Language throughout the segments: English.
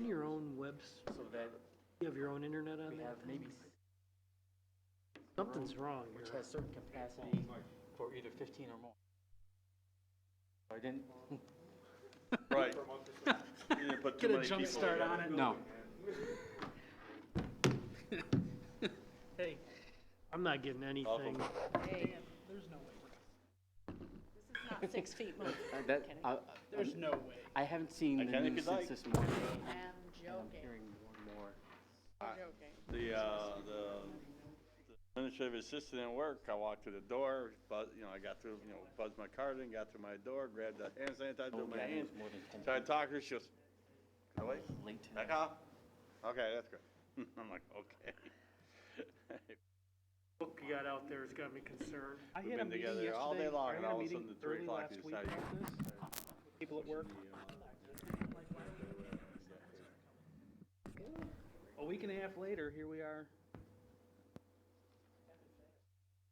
having your own webs? so that You have your own internet on we there? have maybe Something's wrong which here. has certain capacity for either 15 or more. So I didn't. Right. You didn't put too Get a many jump people start together. on it. No. Hey, I'm not getting anything. Hey, there's no way. this is not 6 feet moving. There's no way. I haven't seen I the can if news you'd since like. this morning. I'm And I'm joking. hearing more and more. I'm joking. The administrative assistant at work, I walked through the door, I got through, buzzed my card in, got through my door, grabbed the hand sanitizer Oh, with my yeah, hands, there's more than 10 started talking to her, she goes, "Can I wait? late. Back off." Okay, that's good. I'm like, okay. Book you got out there has got me concerned. I We've had a been meeting together yesterday. all day long, I and had a all of a meeting sudden at 3 early o'clock last you week decided. about this. People at work. A week and a half later, here we are.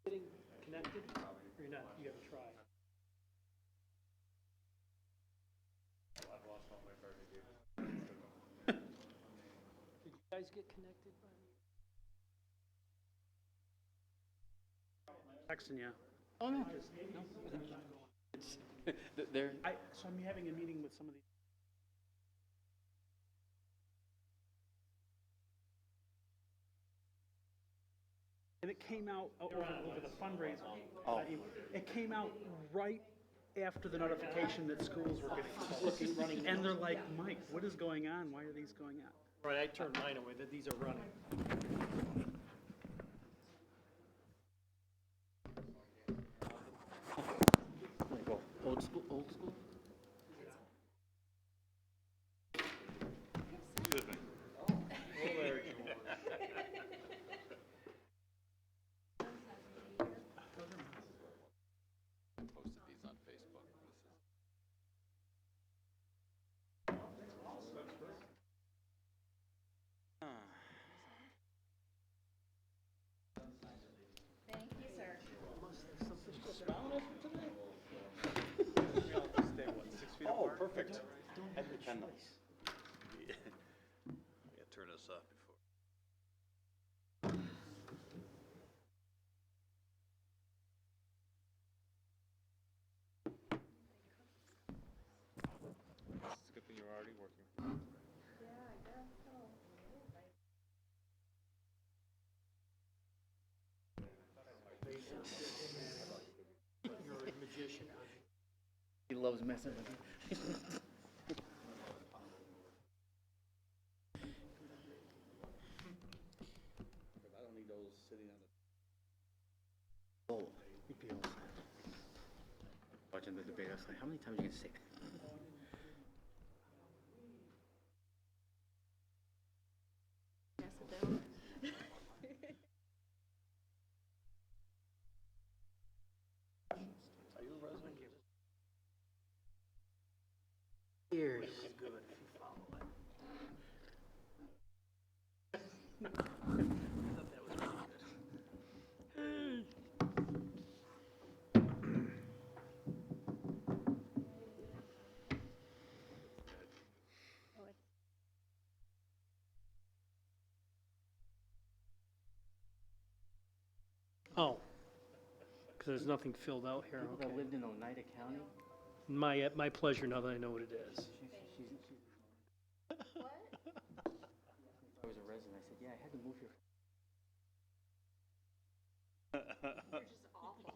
Getting connected? Or you're not? You gotta try. Did you guys get connected by me? Texting you. Oh, no. It's, they're, So I'm having a meeting with some of these. And it came out over the fundraiser. Oh. It came out right after the notification that schools were getting, running, and they're like, Mike, what is going on? Why are these going on? Right, I turned mine away, that these are running. go old school, old school. Excuse me. Posted these on Facebook. Thank you, sir. Oh, perfect. Had the pen. Yeah. Turn this off before. It's a good thing you're already working. Yeah, I guess so. You're a magician. He loves messing with you. I don't need those sitting on the. Oh, he feels. Watching the debate, I was like, how many times are you gonna say that? Pass it down. Are you a resident? Here's good if you follow it. I thought that was really good. Oh, because there's nothing filled out here, People okay. that lived in Oneida County. My pleasure now that I know what it is. What? I was a resident. I said, yeah, I had to move here. You're just awful.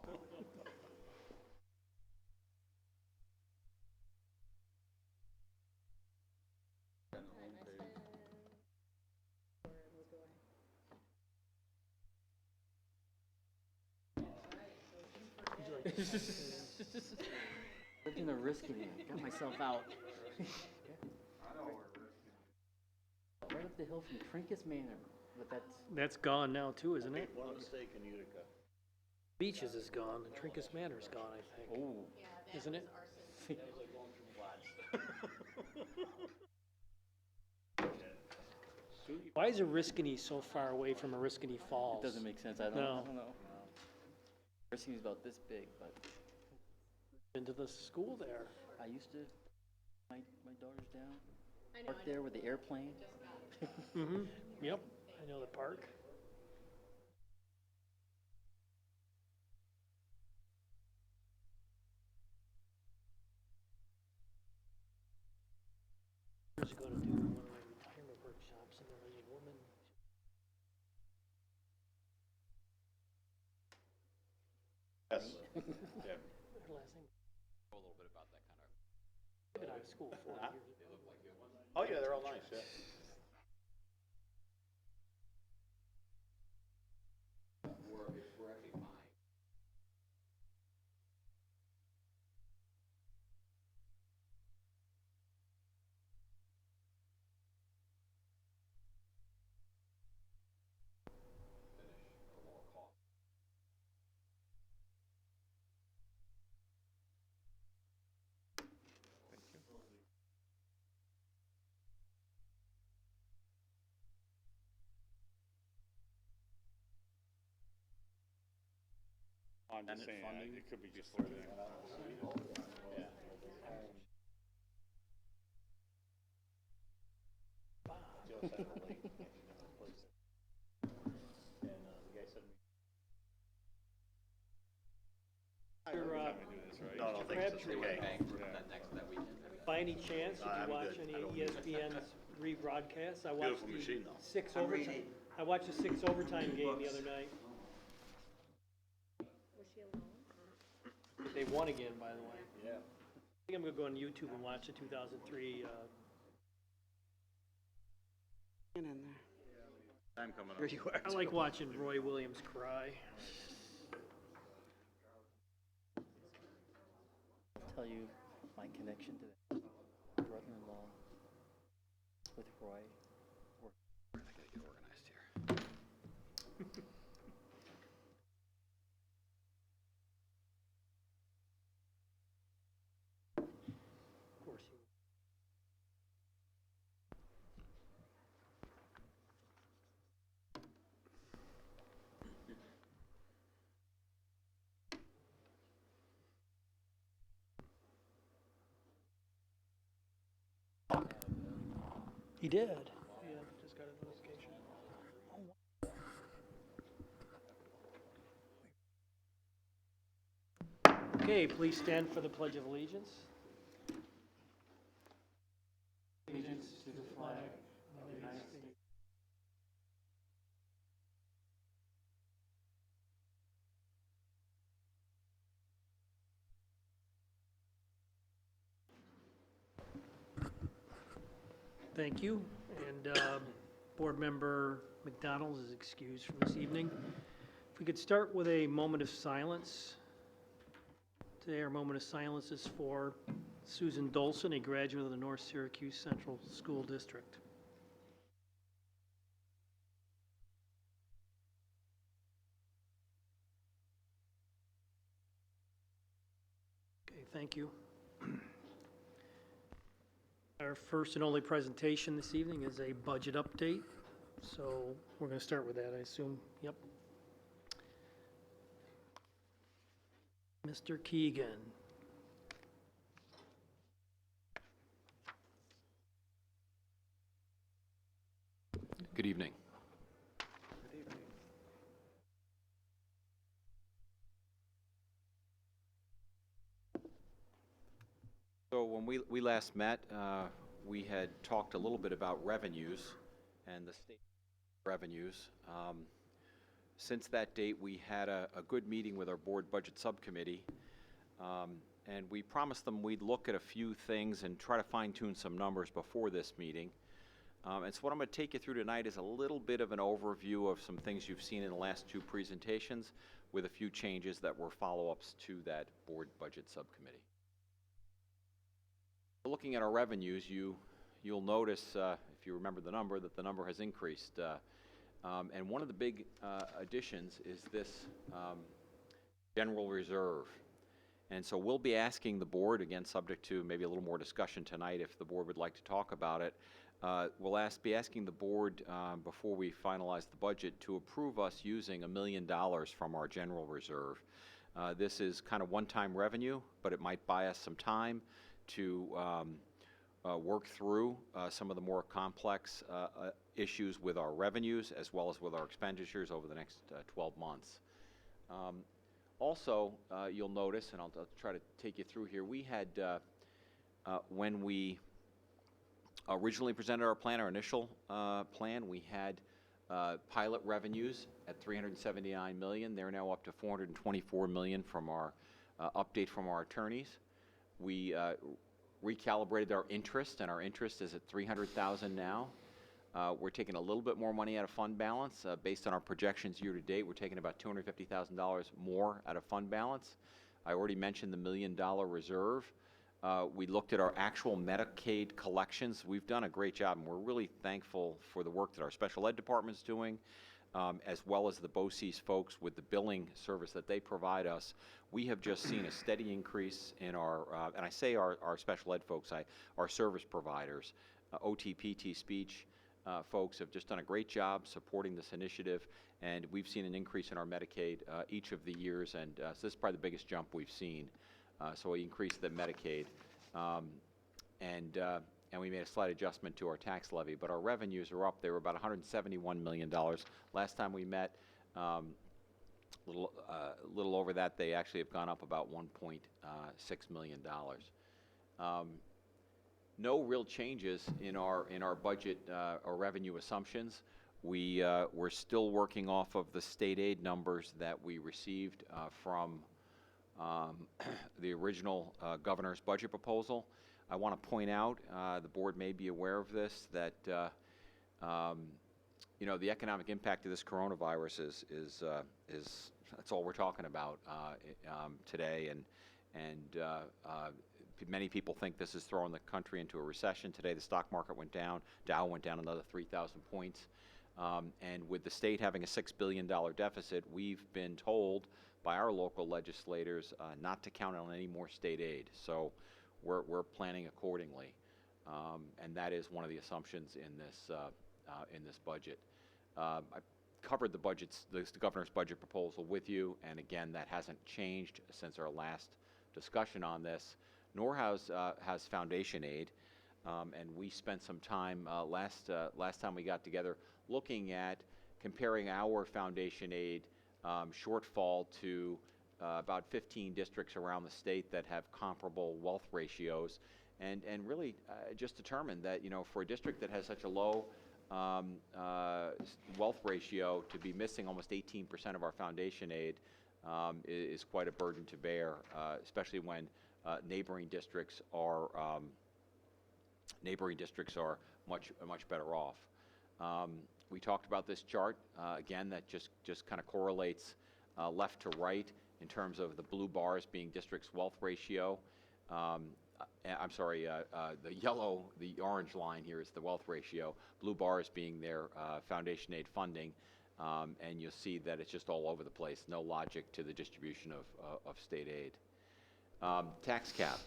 Lived in a risky one. Got myself out. Right up the hill from Trinkus Manor, but that's That's gone now too, isn't it? One mistake in Utica. Beaches is gone, and Trinkus Manor's gone, I think. oh. Isn't it? Why is Oriskany so far away from Oriskany Falls? It doesn't make sense. I don't No. know. Risky's about this big, but Into the school there. I used to. My daughter's down. Park there with the airplane. Mm-hmm, yep, I know the park. Years ago to do one of my retirement workshops, and there was a woman. Yes. Yeah. Her last name, A little bit about that kind of. been out of school 40 years ago. Oh, yeah, they're all nice, yeah. We're actually fine. I'm just saying, it could be just looking at. Yeah. Your, No, Mr. Crabtree, That weekend. by any chance, did I'm you watch good. any I of don't need it. ESPN's rebroadcasts? I watched Beautiful the machine, though. six overtime. I watched the 6 overtime game the other night. Was she alone? They won again, by the way. Yeah. I think I'm gonna go on YouTube and watch the 2003. Get in there. Time coming up. Here you are. I like watching Roy Williams cry. I'll tell you my connection to that brother-in-law with Roy. I gotta get organized here. Of course, he. He did. Yeah, just got a notification. Okay, please stand for the Pledge of Allegiance. Allegiance to the flag of the United States. Thank you. And Board Member McDonald is excused from this evening. If we could start with a moment of silence. Today, our moment of silence is for Susan Dolson, a graduate of the North Syracuse Central School District. Okay, thank you. Our first and only presentation this evening is a budget update, so we're going to start with that, I assume. Yep. Mr. Keegan. Good evening. So when we last met, we had talked a little bit about revenues and the state revenues. Since that date, we had a good meeting with our board budget subcommittee, and we promised them we'd look at a few things and try to fine-tune some numbers before this meeting. And so what I'm going to take you through tonight is a little bit of an overview of some things you've seen in the last two presentations with a few changes that were follow-ups to that board budget subcommittee. Looking at our revenues, you'll notice, if you remember the number, that the number has increased. And one of the big additions is this general reserve. And so we'll be asking the board, again subject to maybe a little more discussion tonight if the board would like to talk about it, we'll be asking the board before we finalize the budget to approve us using $1 million from our general reserve. This is kind of one-time revenue, but it might buy us some time to work through some of the more complex issues with our revenues as well as with our expenditures over the next 12 months. Also, you'll notice, and I'll try to take you through here, we had, when we originally presented our plan, our initial plan, we had pilot revenues at $379 million. They're now up to $424 million from our update from our attorneys. We recalibrated our interest, and our interest is at $300,000 now. We're taking a little bit more money out of fund balance. Based on our projections year to date, we're taking about $250,000 more out of fund balance. I already mentioned the $1 million reserve. We looked at our actual Medicaid collections. We've done a great job, and we're really thankful for the work that our special ed department's doing, as well as the BOCES folks with the billing service that they provide us. We have just seen a steady increase in our, and I say our special ed folks, our service providers, OT, PT, speech folks have just done a great job supporting this initiative, and we've seen an increase in our Medicaid each of the years, and so this is probably the biggest jump we've seen. So we increased the Medicaid, and we made a slight adjustment to our tax levy, but our revenues are up. They were about $171 million. Last time we met, a little over that, they actually have gone up about $1.6 million. No real changes in our budget or revenue assumptions. We're still working off of the state aid numbers that we received from the original governor's budget proposal. I want to point out, the board may be aware of this, that you know, the economic impact of this coronavirus is that's all we're talking about today, and many people think this is throwing the country into a recession. Today the stock market went down, Dow went down another 3,000 points, and with the state having a $6 billion deficit, we've been told by our local legislators not to count on any more state aid. So we're planning accordingly, and that is one of the assumptions in this budget. I covered the governor's budget proposal with you, and again, that hasn't changed since our last discussion on this. Nor has foundation aid, and we spent some time last time we got together looking at comparing our foundation aid shortfall to about 15 districts around the state that have comparable wealth ratios, and really just determined that, you know, for a district that has such a low wealth ratio, to be missing almost 18% of our foundation aid is quite a burden to bear, especially when neighboring districts are much better off. We talked about this chart again, that just kind of correlates left to right in terms of the blue bars being district's wealth ratio. I'm sorry, the orange line here is the wealth ratio. Blue bars being their foundation aid funding, and you'll see that it's just all over the place. No logic to the distribution of state aid. Tax cap.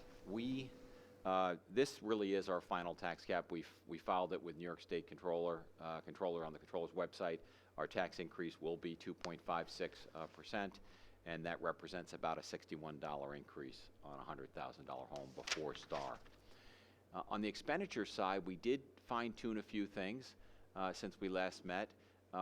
This really is our final tax cap. We filed it with New York State Controller on the Controller's website. Our tax increase will be 2.56%, and that represents about a $61 increase on a $100,000 home before STAR. On the expenditure side, we did fine-tune a few things since we last met.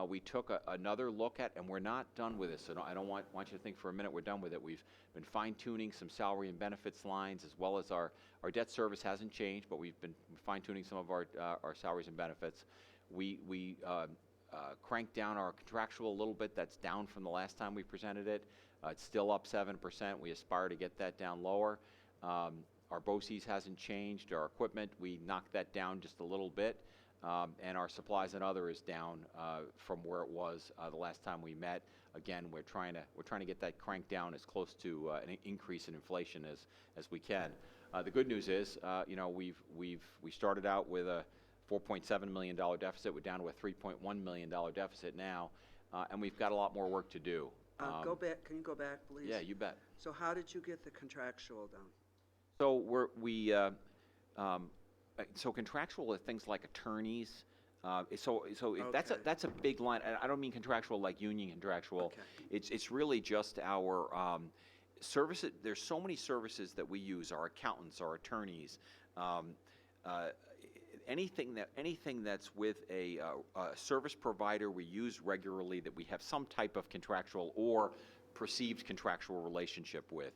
We took another look at, and we're not done with this, so I don't want you to think for a minute we're done with it. We've been fine-tuning some salary and benefits lines, as well as our debt service hasn't changed, but we've been fine-tuning some of our salaries and benefits. We cranked down our contractual a little bit. That's down from the last time we presented it. It's still up 7%. We aspire to get that down lower. Our BOCES hasn't changed. Our equipment, we knocked that down just a little bit. And our supplies and other is down from where it was the last time we met. Again, we're trying to get that cranked down as close to an increase in inflation as we can. The good news is, you know, we started out with a $4.7 million deficit. We're down to a $3.1 million deficit now, and we've got a lot more work to do. Go back. Can you go back, please? Yeah, you bet. So how did you get the contractual down? So so contractual are things like attorneys. So Okay. that's a big line. I don't mean contractual like union contractual. Okay. It's really just our services. There's so many services that we use. Our accountants, our attorneys, anything that's with a service provider we use regularly that we have some type of contractual or perceived contractual relationship with.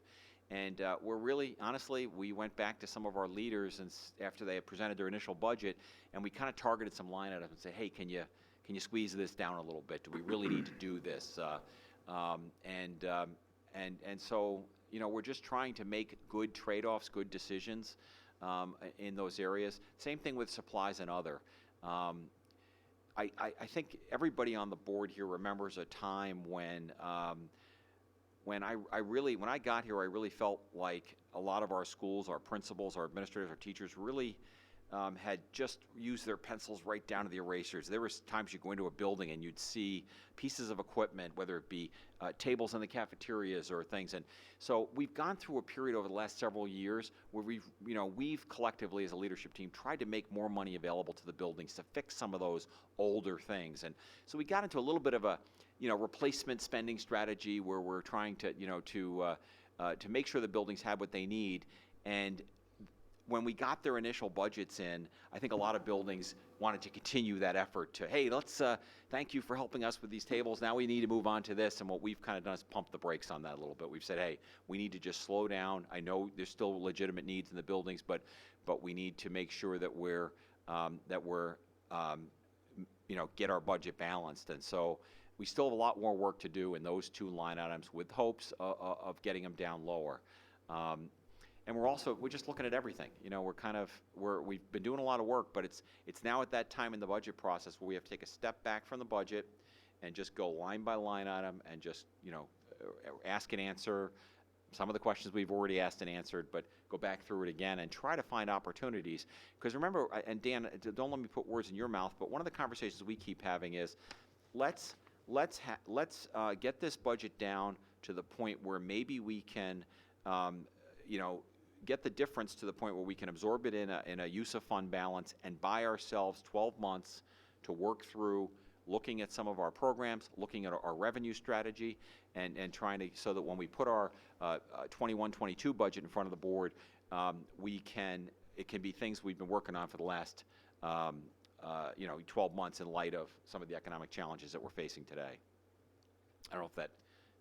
And we're really, honestly, we went back to some of our leaders and after they had presented their initial budget, and we kind of targeted some line items and say, hey, can you squeeze this down a little bit? Do we really need to do this? And so, you know, we're just trying to make good trade-offs, good decisions in those areas. Same thing with supplies and other. I think everybody on the board here remembers a time when when I got here, I really felt like a lot of our schools, our principals, our administrators, our teachers really had just used their pencils right down to the erasers. There was times you go into a building and you'd see pieces of equipment, whether it be tables in the cafeterias or things. And so we've gone through a period over the last several years where we've collectively as a leadership team tried to make more money available to the buildings to fix some of those older things. And so we got into a little bit of a replacement spending strategy where we're trying to make sure the buildings have what they need. And when we got their initial budgets in, I think a lot of buildings wanted to continue that effort to, hey, let's thank you for helping us with these tables. Now we need to move on to this. And what we've kind of done is pump the brakes on that a little bit. We've said, hey, we need to just slow down. I know there's still legitimate needs in the buildings, but we need to make sure that we're get our budget balanced. And so we still have a lot more work to do in those two line items with hopes of getting them down lower. And we're just looking at everything. You know, we've been doing a lot of work, but it's now at that time in the budget process where we have to take a step back from the budget and just go line by line item and just, ask and answer some of the questions we've already asked and answered, but go back through it again and try to find opportunities. Because remember, and Dan, don't let me put words in your mouth, but one of the conversations we keep having is, let's get this budget down to the point where maybe we can, get the difference to the point where we can absorb it in a use of fund balance and buy ourselves 12 months to work through looking at some of our programs, looking at our revenue strategy, and trying to, so that when we put our 21-22 budget in front of the board, it can be things we've been working on for the last 12 months in light of some of the economic challenges that we're facing today. I don't know if that,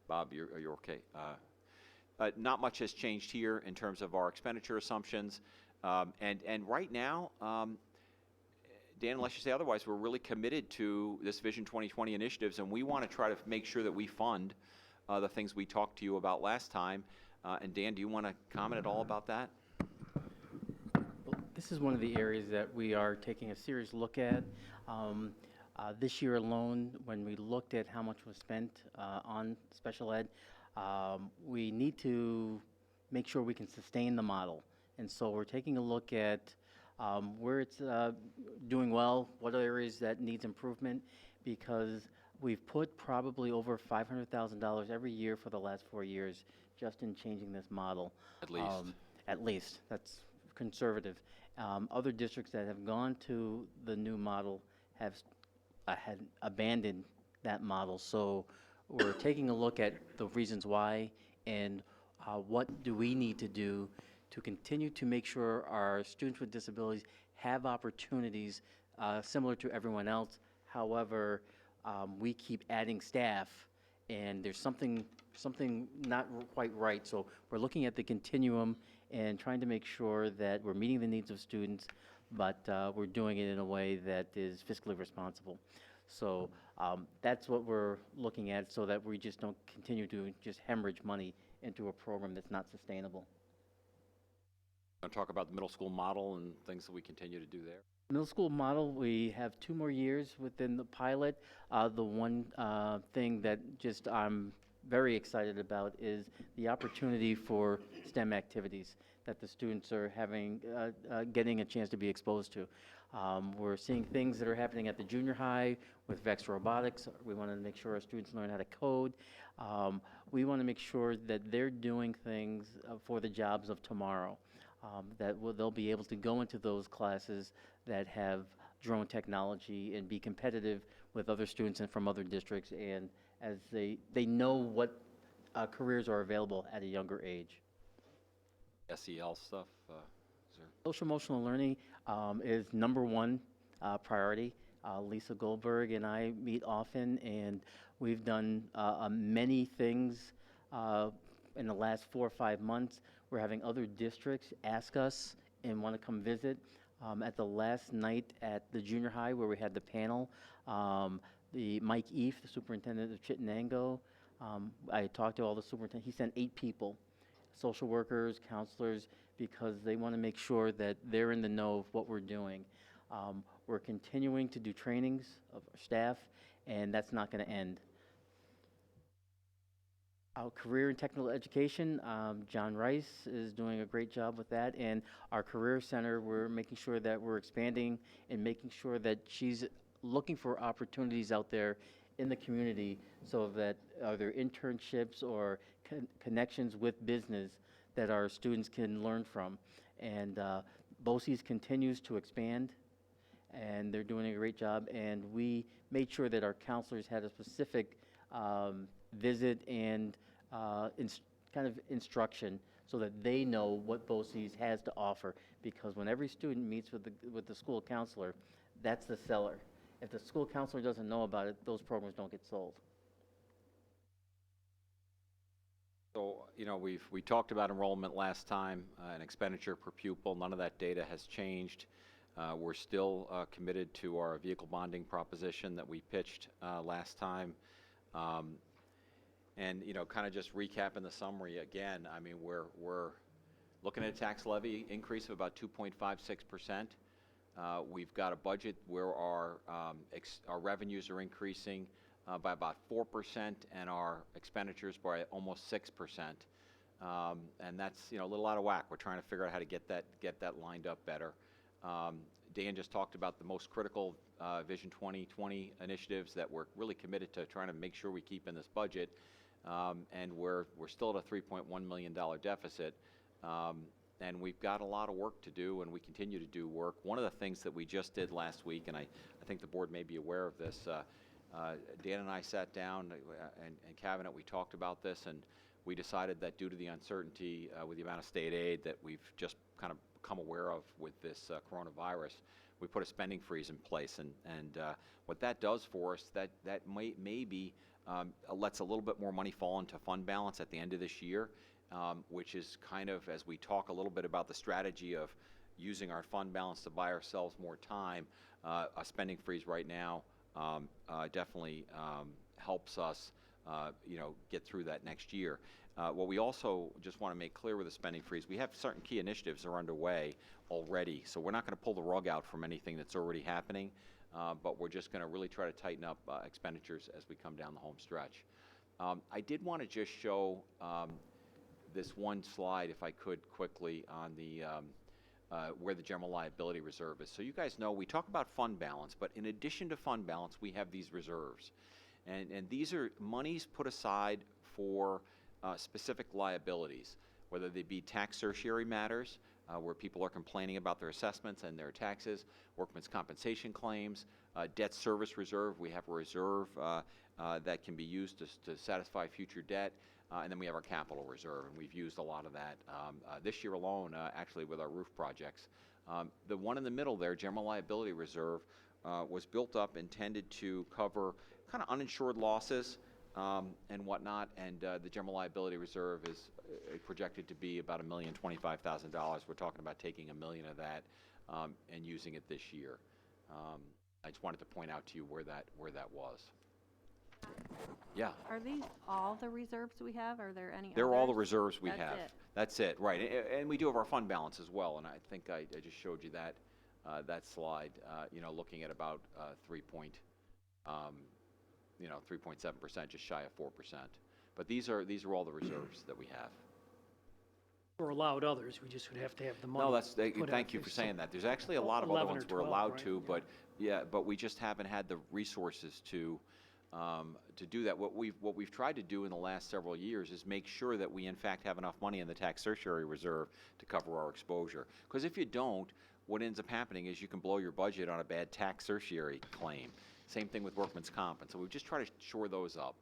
Bob, you're okay. Not much has changed here in terms of our expenditure assumptions. And right now, Dan, unless you say otherwise, we're really committed to this Vision 2020 initiatives, and we want to try to make sure that we fund the things we talked to you about last time. And Dan, do you want to comment at all about that? Well, this is one of the areas that we are taking a serious look at. This year alone, when we looked at how much was spent on special ed, we need to make sure we can sustain the model. And so we're taking a look at where it's doing well, what areas that needs improvement, because we've put probably over $500,000 every year for the last 4 years just in changing this model. At least. At least. That's conservative. Other districts that have gone to the new model have had abandoned that model. So we're taking a look at the reasons why and what do we need to do to continue to make sure our students with disabilities have opportunities similar to everyone else. However, we keep adding staff and there's something not quite right. So we're looking at the continuum and trying to make sure that we're meeting the needs of students, but we're doing it in a way that is fiscally responsible. So that's what we're looking at, so that we just don't continue to just hemorrhage money into a program that's not sustainable. Want to talk about the middle school model and things that we continue to do there? Middle school model, we have 2 more years within the pilot. The one thing that just I'm very excited about is the opportunity for STEM activities that the students are having, getting a chance to be exposed to. We're seeing things that are happening at the junior high with VEX robotics. We want to make sure our students learn how to code. We want to make sure that they're doing things for the jobs of tomorrow. They'll be able to go into those classes that have drone technology and be competitive with other students and from other districts, and as they know what careers are available at a younger age. SEL stuff, Social emotional learning is number one priority. Lisa Goldberg and I meet often, and we've done many things in the last 4 or 5 months. We're having other districts ask us and want to come visit. At the last night at the junior high where we had the panel, the Mike Eef, the superintendent of Chittenango, I talked to all the superintendents. He sent 8 people, social workers, counselors, because they want to make sure that they're in the know of what we're doing. We're continuing to do trainings of our staff, and that's not going to end. Our career and technical education, John Rice is doing a great job with that, and our career center, we're making sure that we're expanding and making sure that she's looking for opportunities out there in the community, so that are there internships or connections with business that our students can learn from. And BOCES continues to expand, and they're doing a great job. And we made sure that our counselors had a specific visit and kind of instruction so that they know what BOCES has to offer. Because when every student meets with the school counselor, that's the seller. If the school counselor doesn't know about it, those programs don't get sold. So, we talked about enrollment last time, and expenditure per pupil. None of that data has changed. We're still committed to our vehicle bonding proposition that we pitched last time. And, kind of just recapping the summary again, I mean, we're looking at a tax levy increase of about 2.56%. We've got a budget where our revenues are increasing by about 4%, and our expenditures by almost 6%. And that's a little out of whack. We're trying to figure out how to get that lined up better. Dan just talked about the most critical Vision 2020 initiatives that we're really committed to trying to make sure we keep in this budget. And we're still at a $3.1 million deficit. And we've got a lot of work to do, and we continue to do work. One of the things that we just did last week, and I think the board may be aware of this, Dan and I sat down and Cabinet, we talked about this, and we decided that due to the uncertainty with the amount of state aid that we've just kind of become aware of with this coronavirus, we put a spending freeze in place. And what that does for us, that maybe lets a little bit more money fall into fund balance at the end of this year. Which is kind of, as we talk a little bit about the strategy of using our fund balance to buy ourselves more time, a spending freeze right now definitely helps us, get through that next year. What we also just want to make clear with the spending freeze, we have certain key initiatives that are underway already, so we're not going to pull the rug out from anything that's already happening, but we're just going to really try to tighten up expenditures as we come down the home stretch. I did want to just show this one slide, if I could, quickly on the where the general liability reserve is. So you guys know we talk about fund balance, but in addition to fund balance, we have these reserves, and these are monies put aside for specific liabilities, whether they be tax certiorari matters, where people are complaining about their assessments and their taxes, workman's compensation claims, debt service reserve. We have a reserve that can be used to satisfy future debt. And then we have our capital reserve, and we've used a lot of that this year alone, actually, with our roof projects. The one in the middle there, general liability reserve, was built up intended to cover kind of uninsured losses and whatnot, and the general liability reserve is projected to be about $1,025,000. We're talking about taking $1 million of that and using it this year. I just wanted to point out to you where that was. Yeah. Are these all the reserves we have? Are there any They're all the others? reserves we That's have. it. That's it, right. And we do have our fund balance as well, and I think I just showed you that slide, looking at about 3.7%, just shy of 4%. But these are all the reserves that we have. Or allowed others, we just would have to have the money. No, put thank out you there. for So saying that. There's actually a lot of other 11 or ones we're 12, allowed right? to, but we just haven't had the resources to do that. What we've tried to do in the last several years is make sure that we in fact have enough money in the tax certiorari reserve to cover our exposure. Because if you don't, what ends up happening is you can blow your budget on a bad tax certiorari claim. Same thing with workman's comp. And so we just try to shore those up.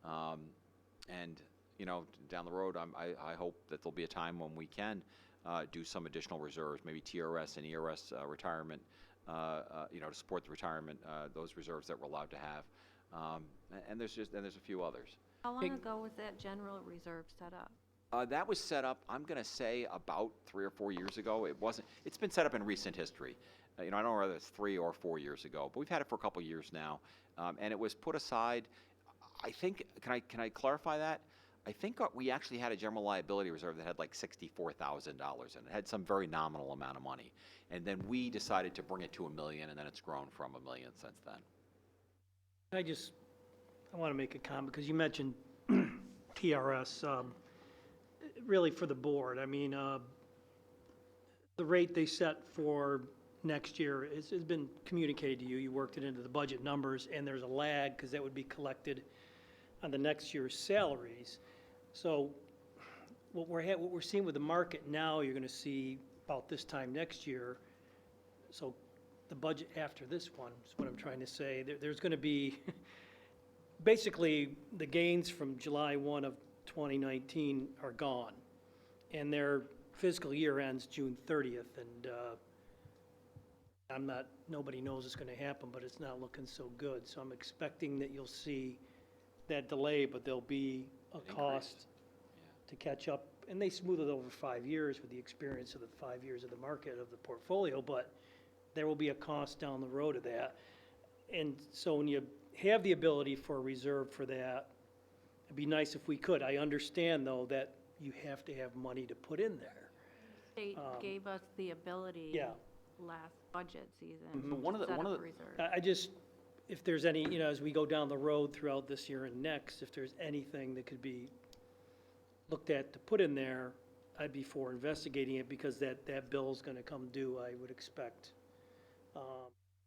And down the road, I hope that there'll be a time when we can do some additional reserves, maybe TRS and ERS retirement, to support the retirement, those reserves that we're allowed to have. And there's a few others. How long ago was that general reserve set up? That was set up, I'm going to say, about 3 or 4 years ago. It's been set up in recent history. I don't know whether it's 3 or 4 years ago, but we've had it for a couple years now. And it was put aside, I think, can I clarify that? I think we actually had a general liability reserve that had like $64,000 in it. It had some very nominal amount of money. And then we decided to bring it to $1 million, and then it's grown from $1 million since then. I want to make a comment, because you mentioned TRS, really for the board. I mean, the rate they set for next year has been communicated to you. You worked it into the budget numbers, and there's a lag, because that would be collected on the next year's salaries. So what we're seeing with the market now, you're going to see about this time next year. So the budget after this one is what I'm trying to say. There's going to be basically the gains from July 1 of 2019 are gone, and their fiscal year ends June 30th. And nobody knows it's going to happen, but it's not looking so good. So I'm expecting that you'll see that delay, but there'll be a cost to catch up. And they smooth it over 5 years with the experience of the 5 years of the market of the portfolio, but there will be a cost down the road of that. And so when you have the ability for a reserve for that, it'd be nice if we could. I understand, though, that you have to have money to put in there. State gave us the ability Yeah. last budget season Mhm. to One of the- set one of up the- reserve. If there's any, as we go down the road throughout this year and next, if there's anything that could be looked at to put in there, I'd be for investigating it, because that bill's gonna come due, I would expect.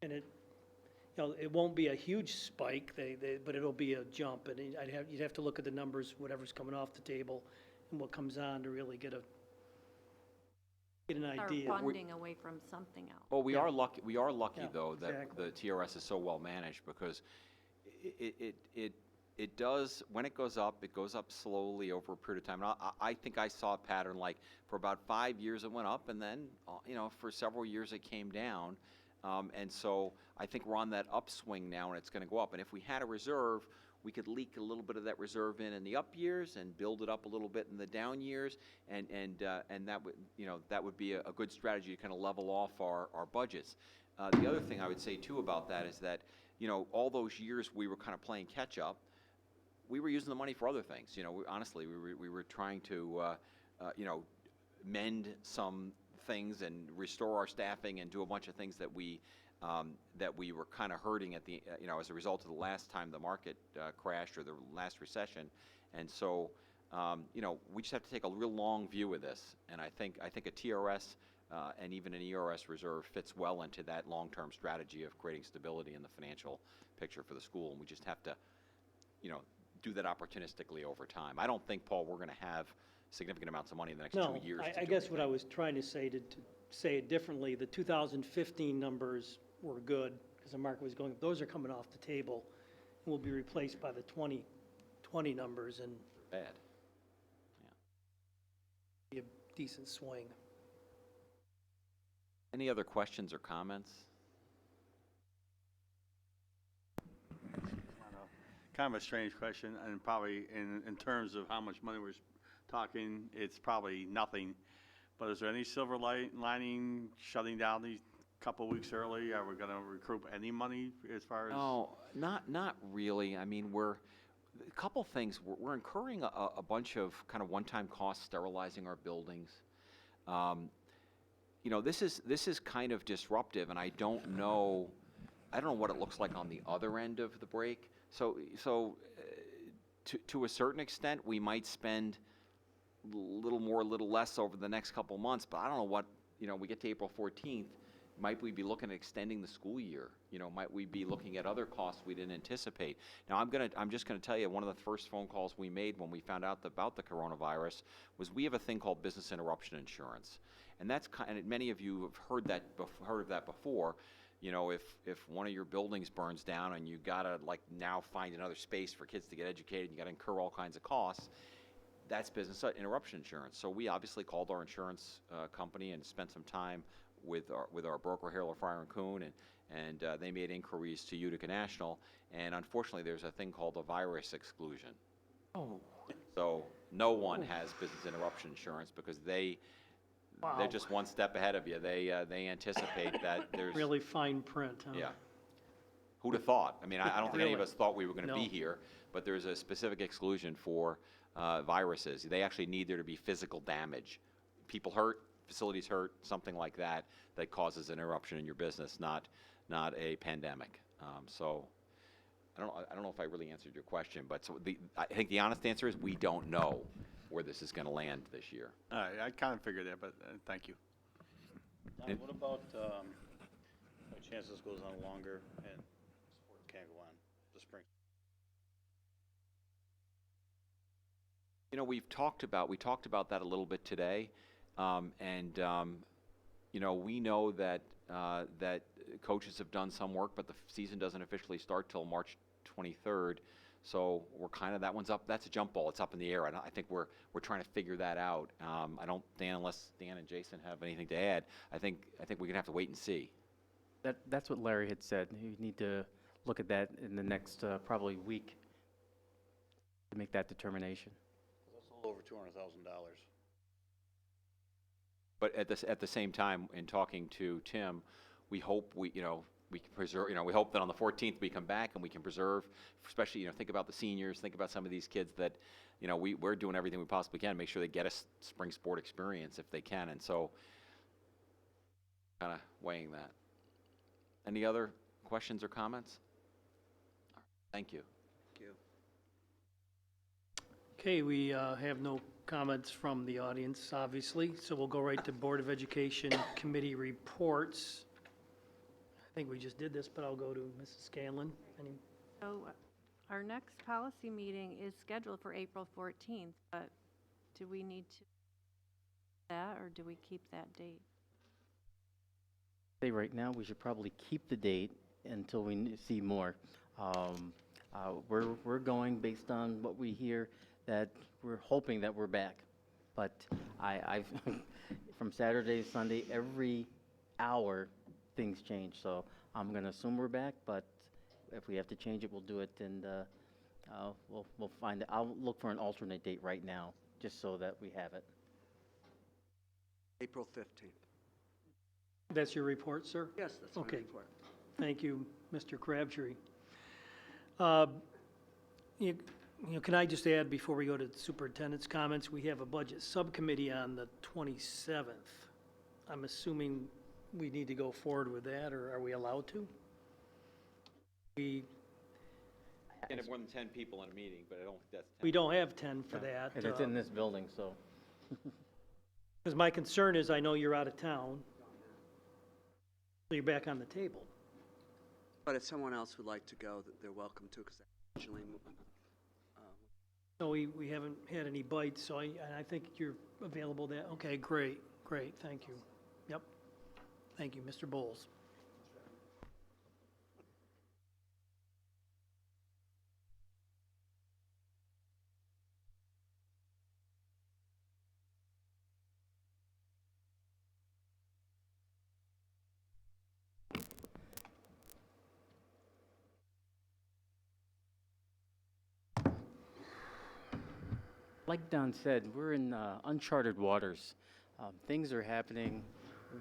And it won't be a huge spike, but it'll be a jump, and you'd have to look at the numbers, whatever's coming off the table, and what comes on to really get an Start idea. funding away from something else. Well, we Yeah. are lucky. We are lucky, Yeah, though, that exactly. the TRS is so well managed, because it does, when it goes up slowly over a period of time. And I think I saw a pattern, like for about 5 years it went up, and then for several years it came down. And so I think we're on that upswing now, and it's going to go up. And if we had a reserve, we could leak a little bit of that reserve in the up years and build it up a little bit in the down years, and that would be a good strategy to kind of level off our budgets. The other thing I would say too about that is that all those years we were kind of playing catch up. We were using the money for other things. Honestly, we were trying to mend some things and restore our staffing and do a bunch of things that we were kind of hurting at the as a result of the last time the market crashed, or the last recession. And so we just have to take a real long view of this. And I think a TRS and even an ERS reserve fits well into that long-term strategy of creating stability in the financial picture for the school. And we just have to do that opportunistically over time. I don't think, Paul, we're going to have significant amounts of money in the next 2 years. I guess what I was trying to say, to say it differently, the 2015 numbers were good, because the market was going, those are coming off the table, and will be replaced by the 2020 numbers, and Bad. be a decent swing. Any other questions or comments? Kind of a strange question, and probably in terms of how much money we're talking, it's probably nothing. But is there any silver lining shutting down these couple weeks early? Are we going to recoup any money as far as? No, not really. I mean, a couple things. We're incurring a bunch of kind of one-time costs sterilizing our buildings. This is kind of disruptive, and I don't know what it looks like on the other end of the break. So to a certain extent, we might spend a little more, a little less over the next couple months, but I don't know what, we get to April 14th, might we be looking at extending the school year? Might we be looking at other costs we didn't anticipate? Now, I'm just gonna tell you, one of the first phone calls we made when we found out about the coronavirus was, we have a thing called business interruption insurance. And and many of you have heard of that before. If one of your buildings burns down and you gotta now find another space for kids to get educated, you gotta incur all kinds of costs. That's business interruption insurance. So we obviously called our insurance company and spent some time with our broker, Harrell Fryer and Kuhn, and they made inquiries to Utica National. And unfortunately, there's a thing called a virus exclusion. Oh, So no one has business interruption insurance because they're wow. just one step ahead of you. They anticipate that there's Really fine print, huh? yeah. Who'd have thought? I mean, I don't think any of Really? us thought we were going to be No. here, but there's a specific exclusion for viruses. They actually need there to be physical damage. People hurt, facilities hurt, something like that, that causes an interruption in your business, not a pandemic. So I don't know if I really answered your question, but I think the honest answer is we don't know where this is going to land this year. All right, I kind of figured that, but thank you. Don, what about, by chance this goes on longer and sport can't go on the spring? You know, we talked about that a little bit today, you know, we know that that coaches have done some work, but the season doesn't officially start till March 23rd. So we're kind of, that one's up. That's a jump ball. It's up in the air. I think we're trying to figure that out. I don't, Dan, unless Dan and Jason have anything to add. I think we're gonna have to wait and see. That's what Larry had said. You need to look at that in the next probably week to make that determination. That's a little over $200,000. But at the same time, in talking to Tim, we hope we can preserve, we hope that on the 14th we come back and we can preserve, especially, think about the seniors, think about some of these kids that, we're doing everything we possibly can to make sure they get a spring sport experience if they can. And so, kind of weighing that. Any other questions or comments? Thank you. Thank you. Okay, we have no comments from the audience, obviously, so we'll go right to Board of Education Committee reports. I think we just did this, but I'll go to Mrs. Scanlon. So our next policy meeting is scheduled for April 14th, but do we need to that, or do we keep that date? Say right now, we should probably keep the date until we see more. We're going based on what we hear, that we're hoping that we're back. But I've from Saturday to Sunday, every hour things change. So I'm going to assume we're back, but if we have to change it, we'll do it, and we'll find it. I'll look for an alternate date right now, just so that we have it. April 15th. That's your report, sir? Yes, that's my Okay. report. Thank you, Mr. Crabtree. Can I just add, before we go to the superintendent's comments, we have a budget subcommittee on the 27th. I'm assuming we need to go forward with that, or are we allowed to? We Can't have more than 10 people in a meeting, but I don't think that's 10. we don't have 10 for that. And it's in this building, so. Because my concern is, I know you're out of town, so you're back on the table. But if someone else would like to go, they're welcome to, because usually, So we haven't had any bites, so I think you're available that, okay, great, thank you. Yep, thank you, Mr. Bowles. Like Don said, we're in uncharted waters. Things are happening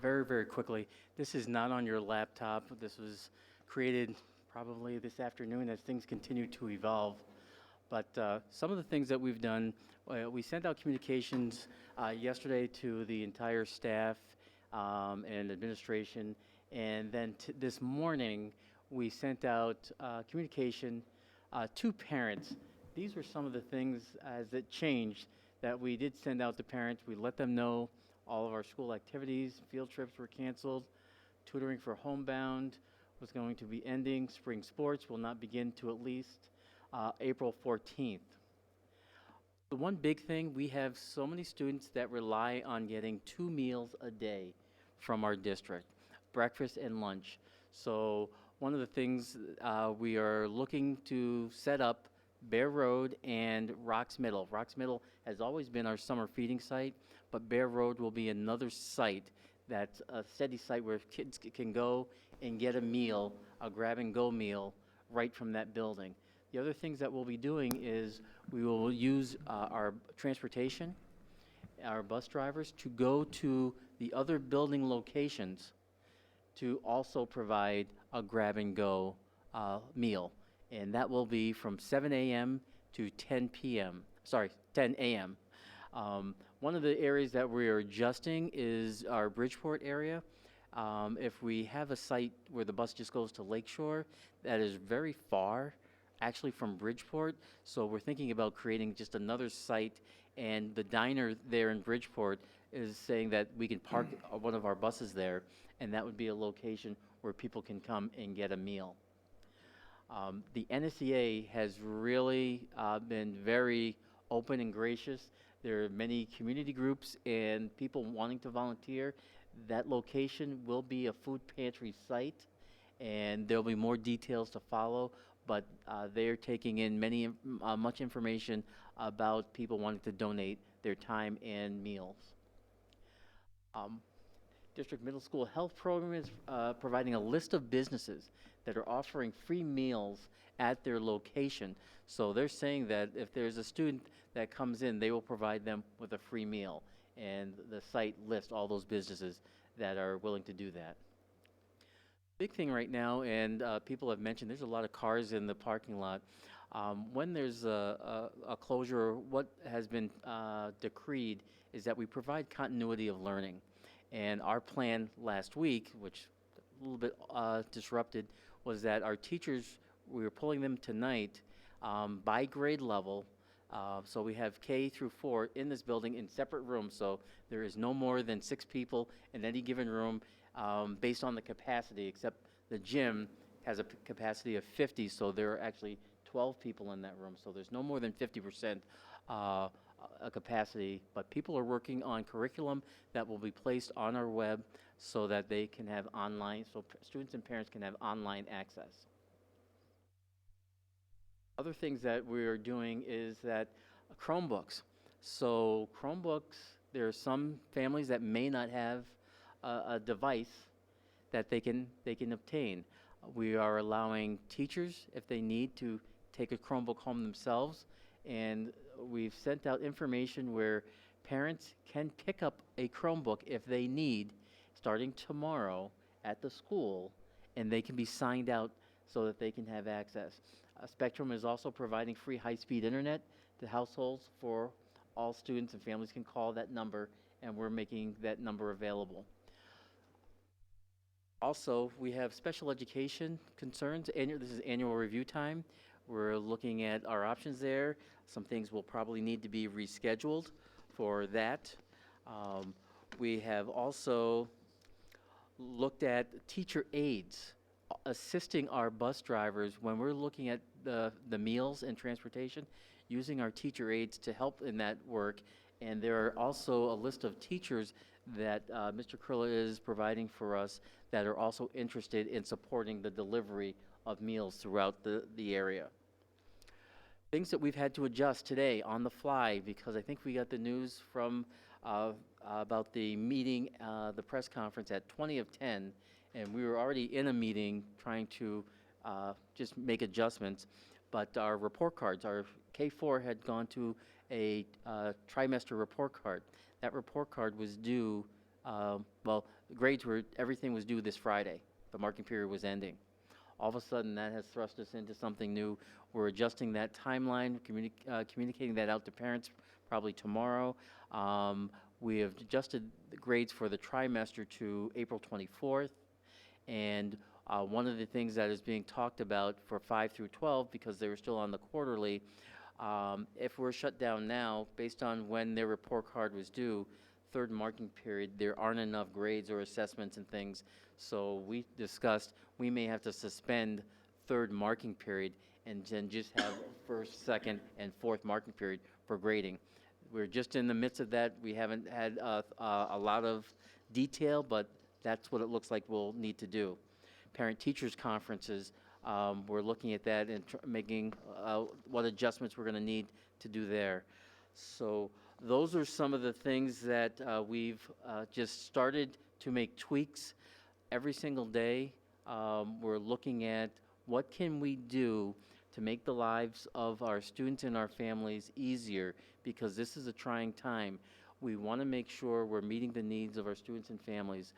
very, very quickly. This is not on your laptop. This was created probably this afternoon as things continue to evolve. But some of the things that we've done, we sent out communications yesterday to the entire staff and administration, and then this morning we sent out communication to parents. These were some of the things as it changed that we did send out to parents. We let them know all of our school activities, field trips were canceled, tutoring for homebound was going to be ending, spring sports will not begin to at least April 14th. The one big thing, we have so many students that rely on getting 2 meals a day from our district, breakfast and lunch. So one of the things we are looking to set up Bear Road and Rocks Middle. Rocks Middle has always been our summer feeding site, but Bear Road will be another site that's a steady site where kids can go and get a meal, a grab-and-go meal, right from that building. The other things that we'll be doing is we will use our transportation, our bus drivers, to go to the other building locations to also provide a grab-and-go meal. And that will be from 7 a.m. to 10 p.m., 10 a.m. One of the areas that we are adjusting is our Bridgeport area. If we have a site where the bus just goes to Lakeshore, that is very far, actually, from Bridgeport. So we're thinking about creating just another site, and the diner there in Bridgeport is saying that we can park one of our buses there, and that would be a location where people can come and get a meal. The NSEA has really been very open and gracious. There are many community groups and people wanting to volunteer. That location will be a food pantry site, and there'll be more details to follow, but they're taking in much information about people wanting to donate their time and meals. District Middle School Health Program is providing a list of businesses that are offering free meals at their location. So they're saying that if there's a student that comes in, they will provide them with a free meal. And the site lists all those businesses that are willing to do that. Big thing right now, and people have mentioned, there's a lot of cars in the parking lot. When there's a closure, what has been decreed is that we provide continuity of learning. And our plan last week, which a little bit disrupted, was that our teachers, we were pulling them tonight by grade level. So we have K through 4 in this building in separate rooms, so there is no more than 6 people in any given room based on the capacity, except the gym has a capacity of 50, so there are actually 12 people in that room, so there's no more than 50% a capacity, but people are working on curriculum that will be placed on our web so that they can have online, so students and parents can have online access. Other things that we're doing is that Chromebooks. So Chromebooks, there are some families that may not have a device that they can obtain. We are allowing teachers, if they need, to take a Chromebook home themselves, and we've sent out information where parents can pick up a Chromebook if they need, starting tomorrow at the school, and they can be signed out so that they can have access. Spectrum is also providing free high-speed internet to households for all students, and families can call that number, and we're making that number available. Also, we have special education concerns. This is annual review time. We're looking at our options there. Some things will probably need to be rescheduled for that. We have also looked at teacher aides assisting our bus drivers when we're looking at the meals and transportation, using our teacher aides to help in that work. And there are also a list of teachers that Mr. Kurla is providing for us that are also interested in supporting the delivery of meals throughout the area. Things that we've had to adjust today on the fly, because I think we got the news from about the meeting, the press conference at 20 of 10, and we were already in a meeting trying to just make adjustments. But our report cards, our K4 had gone to a trimester report card. That report card was due, everything was due this Friday. The marking period was ending. All of a sudden, that has thrust us into something new. We're adjusting that timeline, communicating that out to parents probably tomorrow. We have adjusted the grades for the trimester to April 24th. And one of the things that is being talked about for 5 through 12, because they were still on the quarterly, if we're shut down now, based on when their report card was due, third marking period, there aren't enough grades or assessments and things. So we discussed we may have to suspend third marking period and then just have first, second, and fourth marking period for grading. We're just in the midst of that. We haven't had a lot of detail, but that's what it looks like we'll need to do. Parent-teachers conferences, We're looking at that and making what adjustments we're going to need to do there. So those are some of the things that we've just started to make tweaks every single day. We're looking at what can we do to make the lives of our students and our families easier, because this is a trying time. We want to make sure we're meeting the needs of our students and families.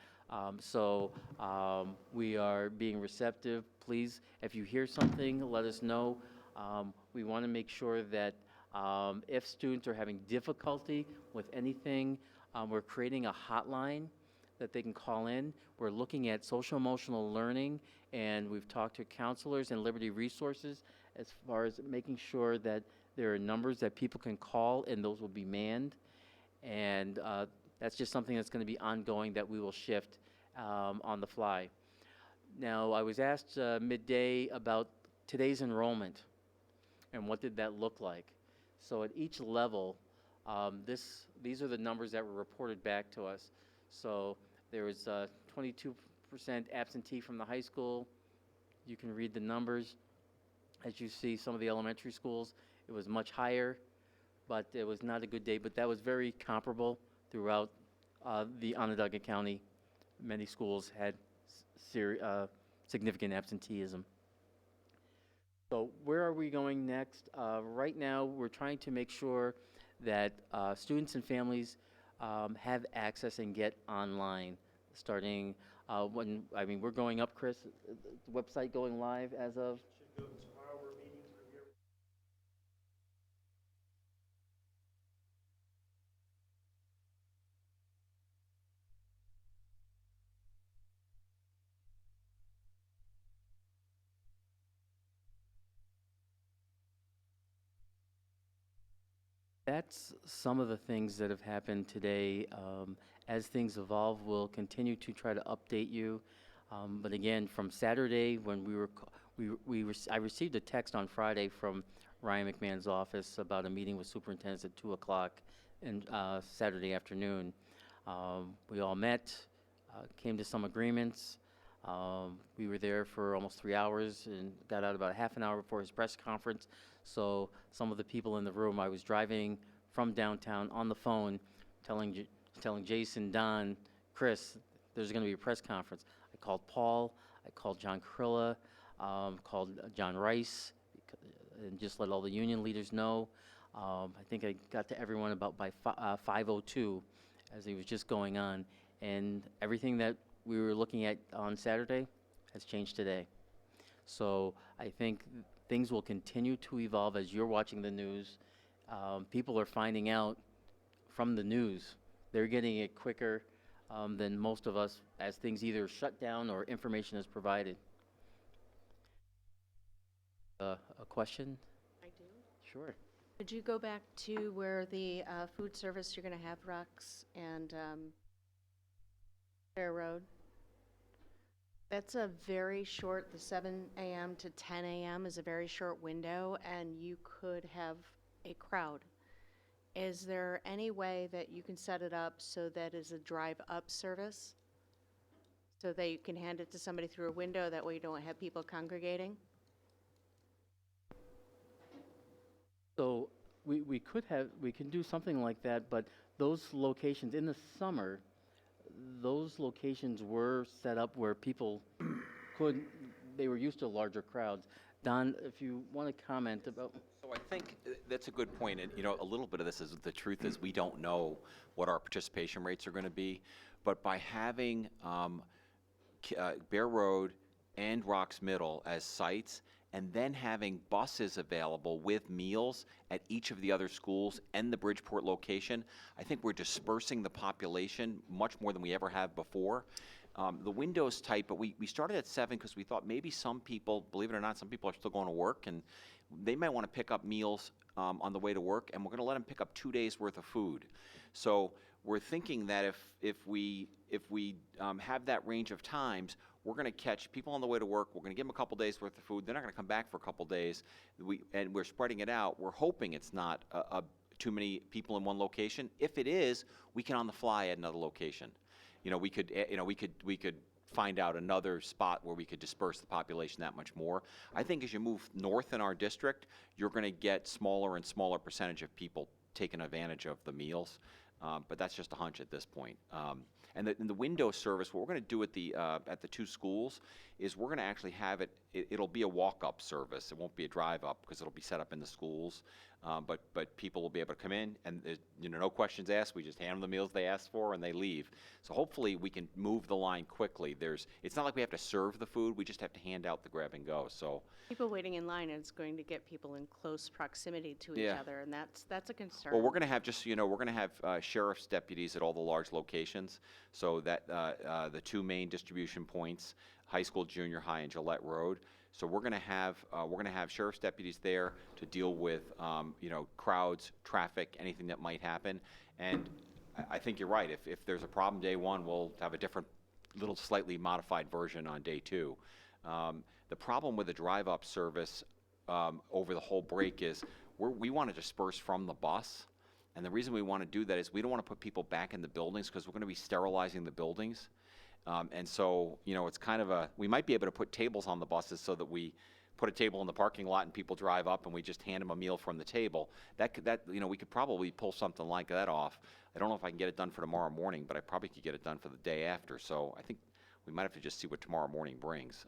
We are being receptive. Please, if you hear something, let us know. We want to make sure that if students are having difficulty with anything, we're creating a hotline that they can call in. We're looking at social emotional learning, and we've talked to counselors and Liberty Resources as far as making sure that there are numbers that people can call, and those will be manned. And that's just something that's going to be ongoing that we will shift on the fly. Now, I was asked midday about today's enrollment and what did that look like. So at each level, these are the numbers that were reported back to us. So there was 22% absentee from the high school. You can read the numbers. As you see, some of the elementary schools, it was much higher, but it was not a good day. But that was very comparable throughout the Onondaga County. Many schools had significant absenteeism. So where are we going next? Right now, we're trying to make sure that students and families have access and get online. Starting we're going up, Chris, the website going live as of? Should go tomorrow. We're meeting for your. That's some of the things that have happened today. As things evolve, we'll continue to try to update you. But again, from Saturday, when I received a text on Friday from Ryan McMahon's office about a meeting with superintendents at 2 o'clock and Saturday afternoon. We all met, came to some agreements. We were there for almost 3 hours and got out about half an hour before his press conference. So some of the people in the room, I was driving from downtown on the phone, telling Jason, Don, Chris, there's going to be a press conference. I called Paul, I called John Krilla, called John Rice, and just let all the union leaders know. I think I got to everyone about by 5:02 as it was just going on. And everything that we were looking at on Saturday has changed today. So I think things will continue to evolve as you're watching the news. People are finding out from the news. They're getting it quicker than most of us as things either shut down or information is provided. A question? I do. Sure. Could you go back to where the food service, you're going to have Rux and Fair Road? That's a very short, the 7 a.m. to 10 a.m. is a very short window, and you could have a crowd. Is there any way that you can set it up so that it's a drive-up service? So that you can hand it to somebody through a window, that way you don't have people congregating? So we can do something like that, but those locations in the summer, those locations were set up where people they were used to larger crowds. Don, if you want to comment about. So I think that's a good point, and a little bit of this is the truth is we don't know what our participation rates are going to be, but by having Bear Road and Rocks Middle as sites, and then having buses available with meals at each of the other schools and the Bridgeport location, I think we're dispersing the population much more than we ever have before. The window's tight, but we started at 7 because we thought maybe some people, believe it or not, some people are still going to work, and they might want to pick up meals on the way to work, and we're going to let them pick up 2 days worth of food. So we're thinking that if we have that range of times, we're going to catch people on the way to work. We're going to give them a couple days worth of food. They're not going to come back for a couple days. And we're spreading it out. We're hoping it's not too many people in one location. If it is, we can on the fly add another location. We could find out another spot where we could disperse the population that much more. I think as you move north in our district, you're going to get smaller and smaller percentage of people taking advantage of the meals, but that's just a hunch at this point. And the window service, what we're going to do at the two schools is we're going to actually have it'll be a walk-up service. It won't be a drive-up because it'll be set up in the schools. But people will be able to come in and there's, no questions asked. We just hand them the meals they asked for and they leave. So hopefully we can move the line quickly. It's not like we have to serve the food. We just have to hand out the grab and go. So People waiting in line is going to get people in close proximity to each Yeah. other, and that's a concern. well, we're going to have we're going to have sheriff's deputies at all the large locations. So that the two main distribution points, high school, junior high, and Gillette Road. So we're going to have sheriff's deputies there to deal with crowds, traffic, anything that might happen. And I think you're right. If there's a problem day one, we'll have a different, little slightly modified version on day two. The problem with the drive-up service over the whole break is we want to disperse from the bus. And the reason we want to do that is we don't want to put people back in the buildings because we're going to be sterilizing the buildings. And so, it's kind of we might be able to put tables on the buses so that we put a table in the parking lot and people drive up and we just hand them a meal from the table. We could probably pull something like that off. I don't know if I can get it done for tomorrow morning, but I probably could get it done for the day after. So I think we might have to just see what tomorrow morning brings.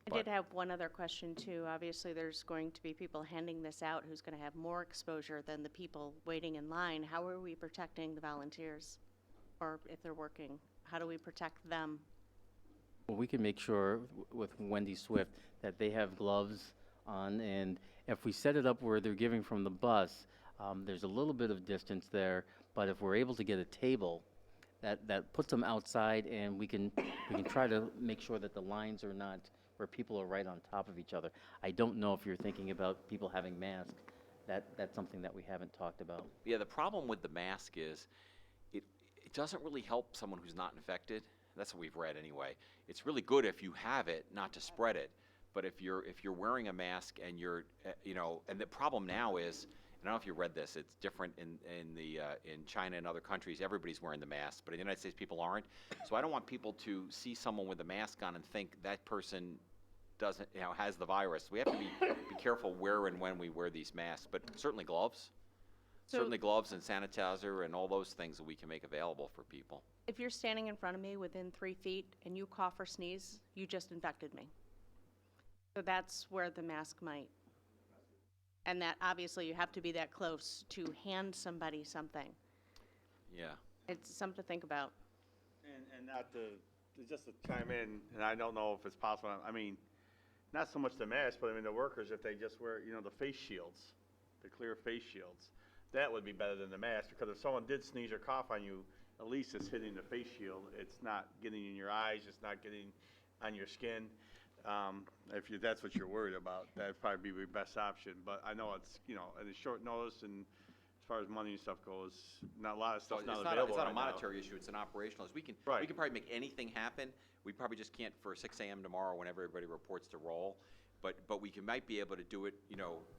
I did have one other question too. Obviously, there's going to be people handing this out who's going to have more exposure than the people waiting in line. How are we protecting the volunteers? Or if they're working, how do we protect them? Well, we can make sure with Wendy Swift that they have gloves on, and if we set it up where they're giving from the bus, there's a little bit of distance there, but if we're able to get a table, that puts them outside, and we can try to make sure that the lines are not where people are right on top of each other. I don't know if you're thinking about people having masks. That's something that we haven't talked about. Yeah, the problem with the mask is it doesn't really help someone who's not infected. That's what we've read anyway. It's really good if you have it, not to spread it. But if you're wearing a mask and you're, and the problem now is, and I don't know if you read this, it's different in China and other countries. Everybody's wearing the mask, but in the United States, people aren't. So I don't want people to see someone with a mask on and think that person doesn't, has the virus. We have to be careful where and when we wear these masks, but certainly gloves. Certainly gloves and sanitizer and all those things that we can make available for people. If you're standing in front of me within 3 feet and you cough or sneeze, you just infected me. So that's where the mask might. And that obviously you have to be that close to hand somebody something. Yeah. It's something to think about. And not just to chime in, and I don't know if it's possible, I mean, not so much the mask, but I mean the workers, if they just wear, the face shields, the clear face shields, that would be better than the mask, because if someone did sneeze or cough on you, at least it's hitting the face shield. It's not getting in your eyes, it's not getting on your skin. If that's what you're worried about, that'd probably be your best option. But I know it's, at a short notice, and as far as money and stuff goes, not a lot of stuff's not available It's not a right now. monetary issue, it's an operational issue. We can Right. probably make anything happen. We probably just can't for 6 a.m. tomorrow when everybody reports to roll. But we might be able to do it,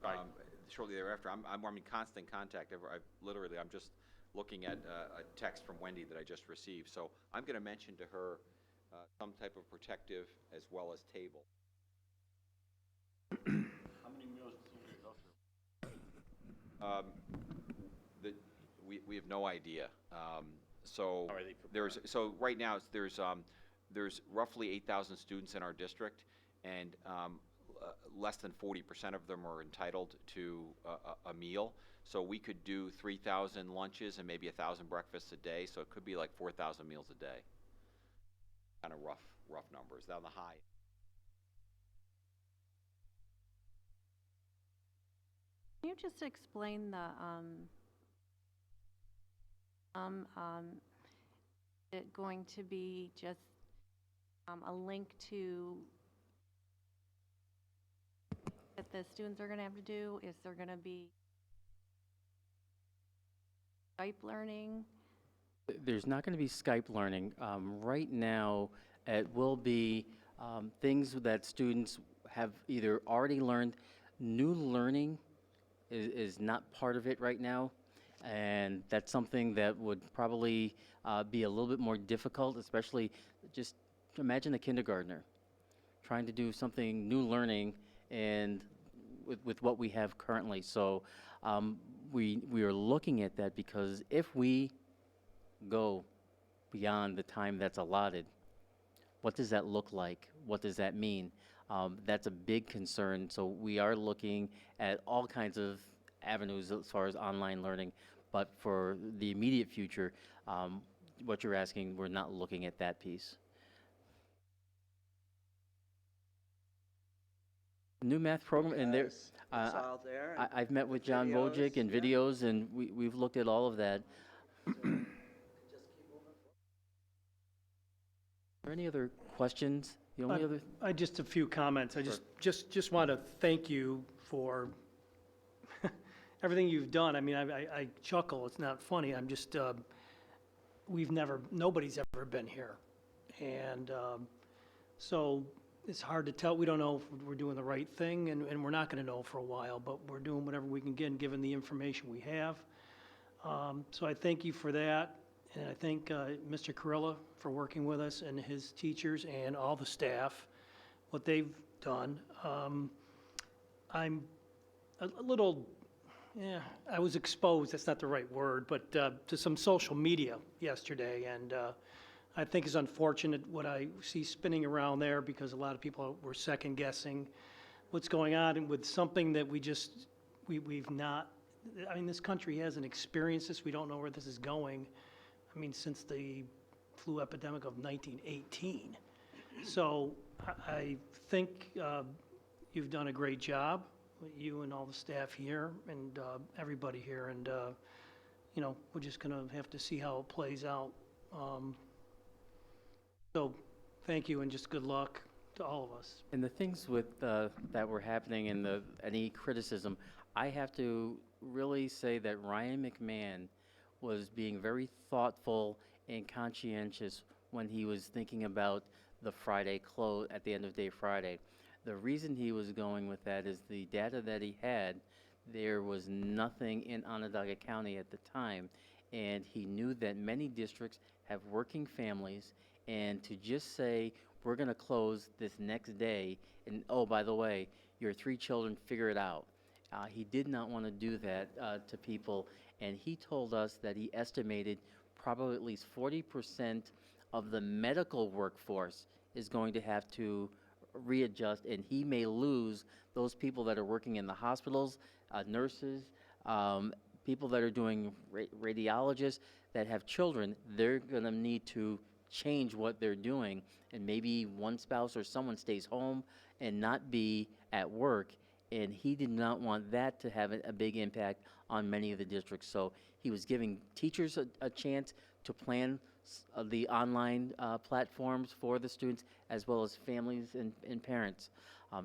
Right. shortly thereafter. I'm in constant contact. I'm just looking at a text from Wendy that I just received. So I'm going to mention to her some type of protective as well as table. How many meals do you go through? We have no idea. So Are they right now there's roughly 8,000 students in our district, and less than 40% of them are entitled to a meal. So we could do 3,000 lunches and maybe 1,000 breakfasts a day. So it could be like 4,000 meals a day. Kind of rough numbers down the high. Can you just explain it going to be just a link to that the students are going to have to do? Is there going to be Skype learning? There's not going to be Skype learning. Right now, it will be things that students have either already learned. New learning is not part of it right now, and that's something that would probably be a little bit more difficult, especially just imagine a kindergartner trying to do something new learning and with what we have currently. So we are looking at that because if we go beyond the time that's allotted, what does that look like? What does that mean? That's a big concern. So we are looking at all kinds of avenues as far as online learning. But for the immediate future, what you're asking, we're not looking at that piece. New math program, and there, Guys, it's all there. and I've met with the John videos, Wojcik and yeah. videos, and we've looked at all of that. Are there any other questions? The only other, I just a few comments. I just want to thank you for everything you've done. I mean, I chuckle. It's not funny. I'm just, nobody's ever been here. And so it's hard to tell. We don't know if we're doing the right thing, and we're not going to know for a while, but we're doing whatever we can get, given the information we have. So I thank you for that. And I thank Mr. Carilla for working with us and his teachers and all the staff, what they've done. I'm a little, I was exposed, that's not the right word, but to some social media yesterday. And I think it's unfortunate what I see spinning around there because a lot of people were second guessing what's going on and with something that we've not, I mean, this country hasn't experienced this. We don't know where this is going. I mean, since the flu epidemic of 1918. So I think you've done a great job, you and all the staff here and everybody here. And, you know, we're just going to have to see how it plays out. So thank you and just good luck to all of us. and the things with that were happening and any criticism, I have to really say that Ryan McMahon was being very thoughtful and conscientious when he was thinking about the Friday close at the end of day Friday. The reason he was going with that is the data that he had, there was nothing in Onondaga County at the time, and he knew that many districts have working families, and to just say, we're going to close this next day, and oh, by the way, your 3 children, figure it out. He did not want to do that to people, and he told us that he estimated probably at least 40% of the medical workforce is going to have to readjust, and he may lose those people that are working in the hospitals, nurses, people that are doing radiologists that have children. They're going to need to change what they're doing, and maybe one spouse or someone stays home and not be at work, and he did not want that to have a big impact on many of the districts. So he was giving teachers a chance to plan the online platforms for the students, as well as families and parents.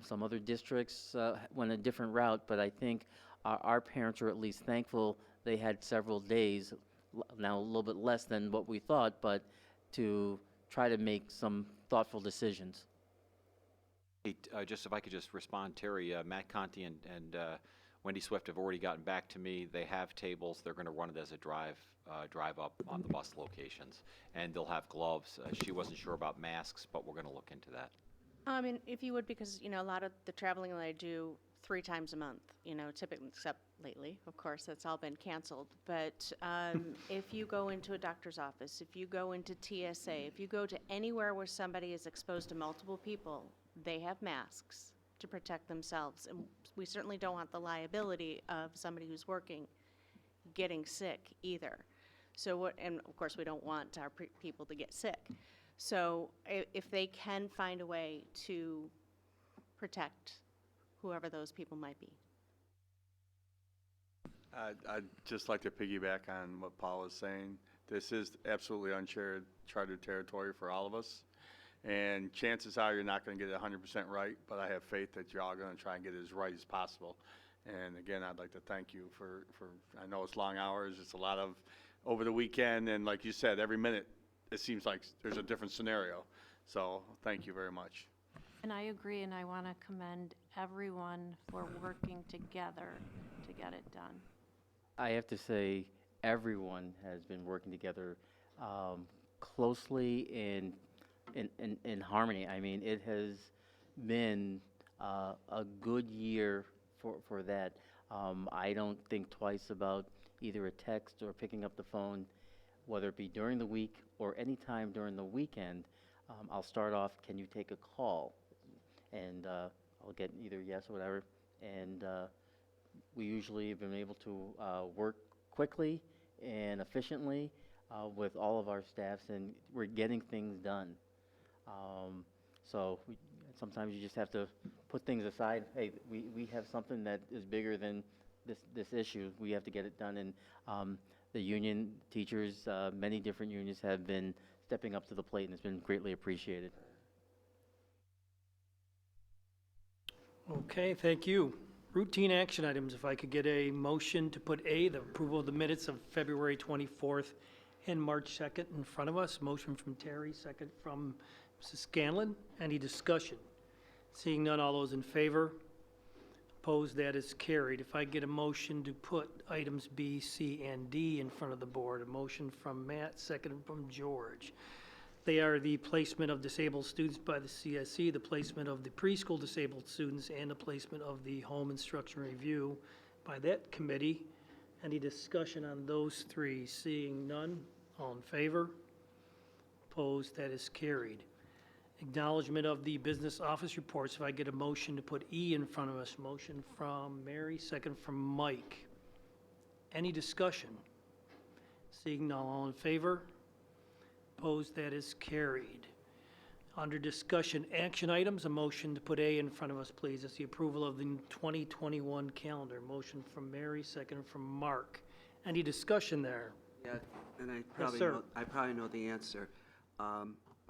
Some other districts went a different route, but I think our parents are at least thankful they had several days, now a little bit less than what we thought, but to try to make some thoughtful decisions. Hey, just if I could just respond, Terry, Matt Conti and Wendy Swift have already gotten back to me. They have tables. They're going to run it as a drive up on the bus locations, and they'll have gloves. She wasn't sure about masks, but we're going to look into that. And if you would, because, you know, a lot of the traveling that I do 3 times a month, you know, typically, except lately, of course, that's all been canceled. But if you go into a doctor's office, if you go into TSA, if you go to anywhere where somebody is exposed to multiple people, they have masks to protect themselves. And we certainly don't want the liability of somebody who's working getting sick either. So and of course, we don't want our people to get sick. So if they can find a way to protect whoever those people might be. I'd just like to piggyback on what Paul was saying. This is absolutely uncharted territory for all of us. And chances are you're not going to get it 100% right, but I have faith that you're all going to try and get it as right as possible. And again, I'd like to thank you for I know it's long hours, it's a lot of over the weekend, and like you said, every minute it seems like there's a different scenario. So thank you very much. And I agree, and I want to commend everyone for working together to get it done. I have to say, everyone has been working together closely and in harmony. I mean, it has been a good year for that. I don't think twice about either a text or picking up the phone, whether it be during the week or any time during the weekend. I'll start off, can you take a call? And I'll get either yes or whatever. And we usually have been able to work quickly and efficiently with all of our staffs, and we're getting things done. So sometimes you just have to put things aside. Hey, we have something that is bigger than this issue. We have to get it done. And the union teachers, many different unions have been stepping up to the plate, and it's been greatly appreciated. Okay, thank you. Routine action items, if I could get a motion to put A, the approval of the minutes of February 24th and March 2nd in front of us. Motion from Terry, second from Mrs. Scanlon. Any discussion? Seeing none, all those in favor? Opposed, that is carried. If I get a motion to put items B, C, and D in front of the board. A motion from Matt, second from George. They are the placement of disabled students by the CSE, the placement of the preschool disabled students, and the placement of the home instruction review by that committee. Any discussion on those three? Seeing none, all in favor? Opposed, that is carried. Acknowledgement of the business office reports. If I get a motion to put E in front of us. Motion from Mary, second from Mike. Any discussion? Seeing none, all in favor? Opposed, that is carried. Under discussion action items, a motion to put A in front of us, please. It's the approval of the 2021 calendar. Motion from Mary, second from Mark. Any discussion there? Yeah, and sir. I probably know the answer,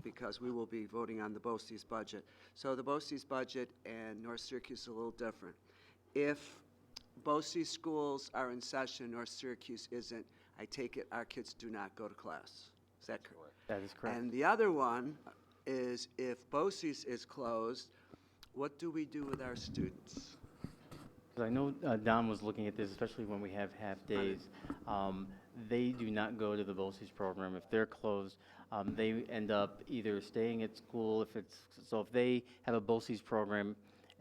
because we will be voting on the BOCES budget. So the BOCES budget and North Syracuse is a little different. If BOCES schools are in session, North Syracuse isn't, I take it our kids do not go to class. Is that correct? That is correct. And the other one is if BOCES is closed, what do we do with our students? 'Cause I know Don was looking at this, especially when we have half-days. They do not go to the BOCES program. If they're closed, they end up either staying at school, if they have a BOCES program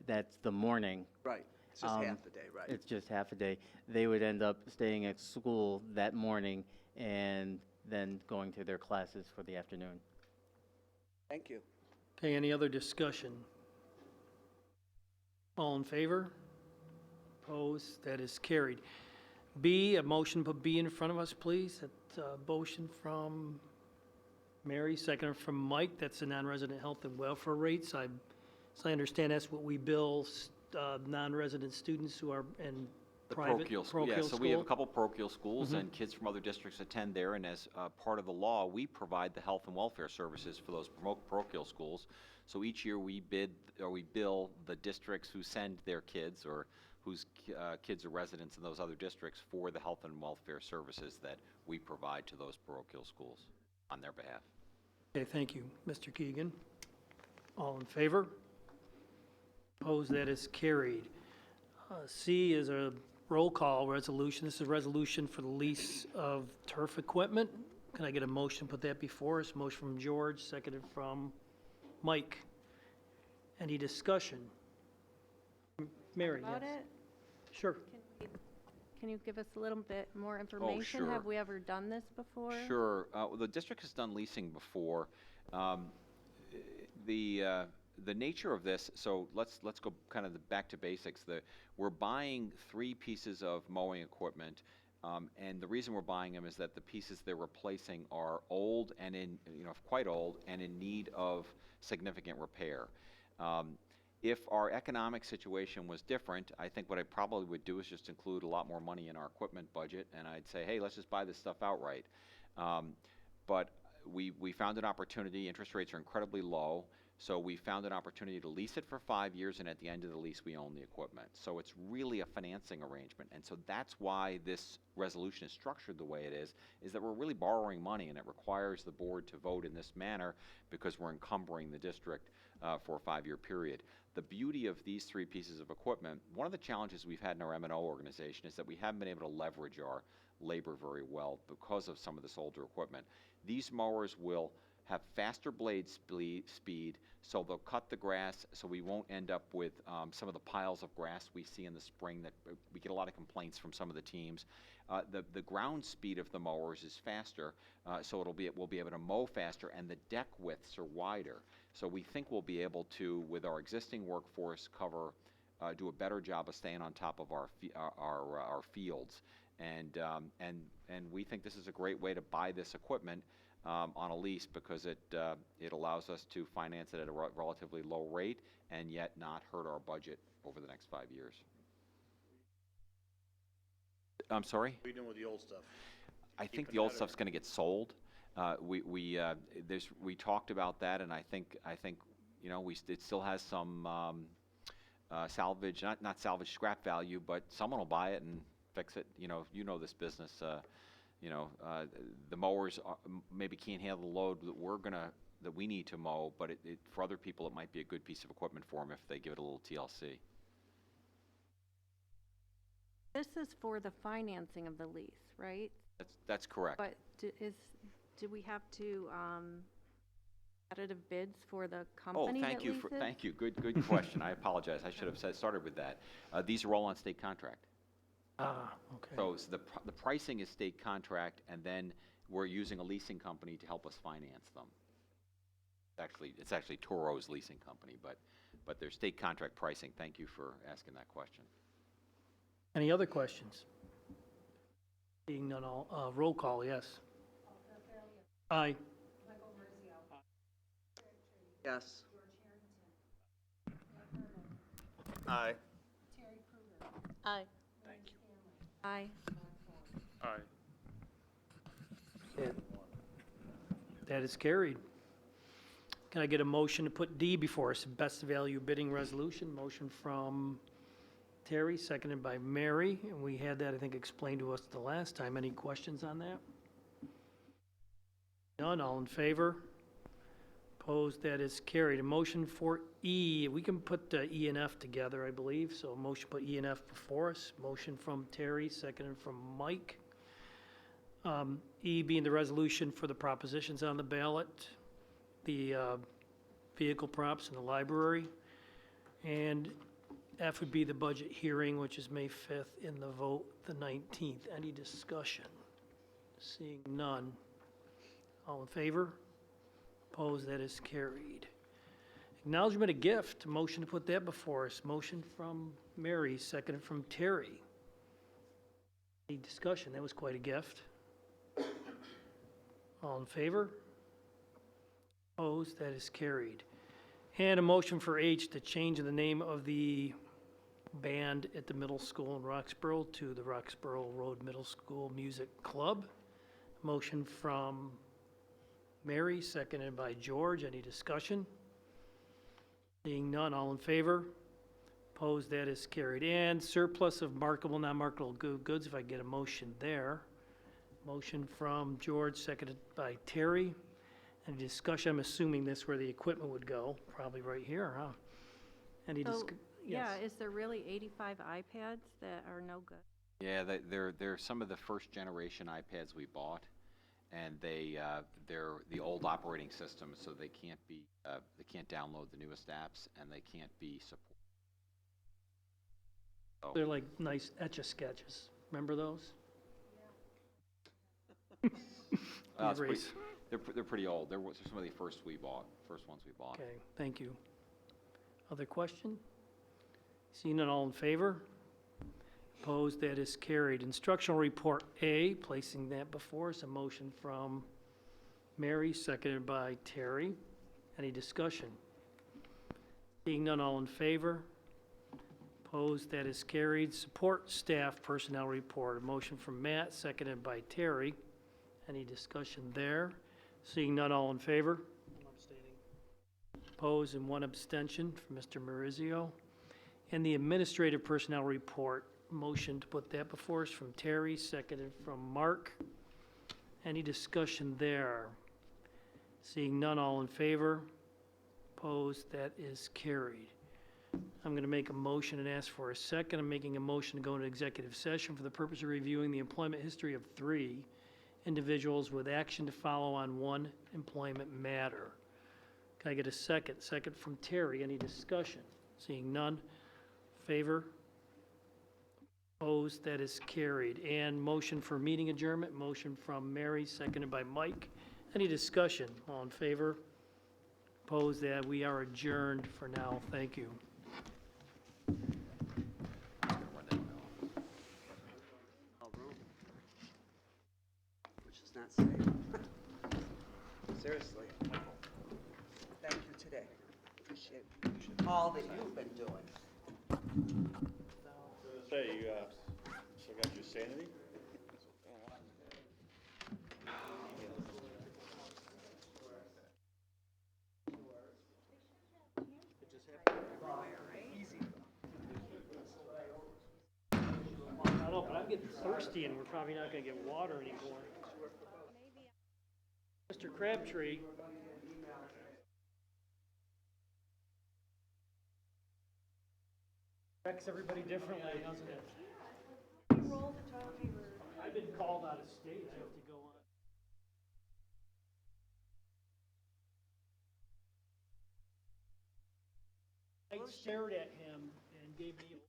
that's the morning. Right, it's just half the day, right? It's just half a day. They would end up staying at school that morning and then going to their classes for the afternoon. Thank you. Okay, any other discussion? All in favor? Opposed? That is carried. B, a motion to put B in front of us, please. That's a motion from Mary, second from Mike. That's the non-resident health and welfare rates. So I understand that's what we bill non-resident students who are in The private parochial school, yeah, so we have a school. couple parochial schools, and kids from other districts attend there, and as part of the law, we provide the health and welfare services for those parochial schools. So each year we bill the districts who send their kids or whose kids are residents in those other districts for the health and welfare services that we provide to those parochial schools on their behalf. Okay, thank you, Mr. Keegan. All in favor? Opposed, that is carried. C is a roll call resolution. This is a resolution for the lease of turf equipment. Can I get a motion to put that before us? Motion from George, seconded from Mike. Any discussion? Mary, yes. About it? Sure. Can you give us a little bit more information? Have sure. we ever done this before? Sure. Well, the district has done leasing before. The nature of this, so let's go kind of back to basics. We're buying 3 pieces of mowing equipment, and the reason we're buying them is that the pieces they're replacing are old and quite old and in need of significant repair. If our economic situation was different, I think what I probably would do is just include a lot more money in our equipment budget, and I'd say, hey, let's just buy this stuff outright. But we found an opportunity. Interest rates are incredibly low, so we found an opportunity to lease it for 5 years, and at the end of the lease, we own the equipment. So it's really a financing arrangement, and so that's why this resolution is structured the way it is that we're really borrowing money, and it requires the board to vote in this manner because we're encumbering the district for a 5-year period. The beauty of these 3 pieces of equipment, one of the challenges we've had in our M&O organization is that we haven't been able to leverage our labor very well because of some of this older equipment. These mowers will have faster blade speed, so they'll cut the grass, so we won't end up with some of the piles of grass we see in the spring that we get a lot of complaints from some of the teams. The ground speed of the mowers is faster, so we'll be able to mow faster, and the deck widths are wider. So we think we'll be able to, with our existing workforce, do a better job of staying on top of our fields. And we think this is a great way to buy this equipment on a lease, because it allows us to finance it at a relatively low rate and yet not hurt our budget over the next 5 years. I'm sorry? What are you doing with the old stuff? I think Keeping the old that or- stuff's going to get sold. We talked about that, and I think it still has some salvage, not salvage, scrap value, but someone will buy it and fix it. You know this business. The mowers maybe can't handle the load that we need to mow, but for other people it might be a good piece of equipment for them if they give it a little TLC. This is for the financing of the lease, right? That's correct. But do we have to, competitive bids for the company that leases? Thank you. Good question. I apologize. I should have started with that. These are all on state contract. Okay. So the pricing is state contract, and then we're using a leasing company to help us finance them. It's actually Toro's leasing company, but they're state contract pricing. Thank you for asking that question. Any other questions? Being none, roll call, yes. Aye. Yes. Aye. Aye. Aye. That is carried. Can I get a motion to put D before us, best value bidding resolution? Motion from Terry, seconded by Mary, and we had that, I think, explained to us the last time. Any questions on that? None, all in favor? Opposed, that is carried. A motion for E, we can put E and F together, I believe, so a motion to put E and F before us. Motion from Terry, seconded from Mike. E being the resolution for the propositions on the ballot, the vehicle props in the library, and F would be the budget hearing, which is May 5th, in the vote the 19th. Any discussion? Seeing none. All in favor? Opposed, that is carried. Acknowledgement of gift, motion to put that before us. Motion from Mary, seconded from Terry. Any discussion? That was quite a gift. All in favor? Opposed, that is carried. And a motion for H to change the name of the band at the middle school in Roxborough to the Roxborough Road Middle School Music Club. Motion from Mary, seconded by George. Any discussion? Seeing none, all in favor? Opposed, that is carried. And surplus of marketable, non-marketable goods, if I get a motion there. Motion from George, seconded by Terry. Any discussion? I'm assuming this where the equipment would go, probably right here, huh? Any So, discussion? yeah, is there really 85 iPads that are no good? Yeah, they're some of the first generation iPads we bought, and they're the old operating system, so they can't download the newest apps, and they can't be supported. So, They're like nice Etch-a-Sketches. Remember those? it's pretty- Erase. they're pretty old. They're some of the first ones we bought. Okay, thank you. Other question? Seeing none, all in favor? Opposed, that is carried. Instructional report A, placing that before us, a motion from Mary, seconded by Terry. Any discussion? Seeing none, all in favor? Opposed, that is carried. Support staff personnel report, a motion from Matt, seconded by Terry. Any discussion there? Seeing none, all in favor? I'm abstaining. Opposed, and one abstention from Mr. Marizio. And the administrative personnel report, motion to put that before us from Terry, seconded from Mark. Any discussion there? Seeing none, all in favor? Opposed, that is carried. I'm going to make a motion and ask for a second. I'm making a motion to go into executive session for the purpose of reviewing the employment history of 3 individuals with action to follow on one employment matter. Can I get a second? Second from Terry. Any discussion? Seeing none. Favor? Opposed? That is carried. And motion for meeting adjournment. Motion from Mary, seconded by Mike. Any discussion? All in favor? Opposed? That we are adjourned for now. Thank you. Which is not safe. Seriously. Thank you today. Appreciate all that you've been doing. Say, you, still got your sanity? I know, but I'm getting thirsty and we're probably not gonna get water anymore. Mr. Crabtree. Affects everybody differently, doesn't it? I've been called out of state, I have to go on. I stared at him and gave me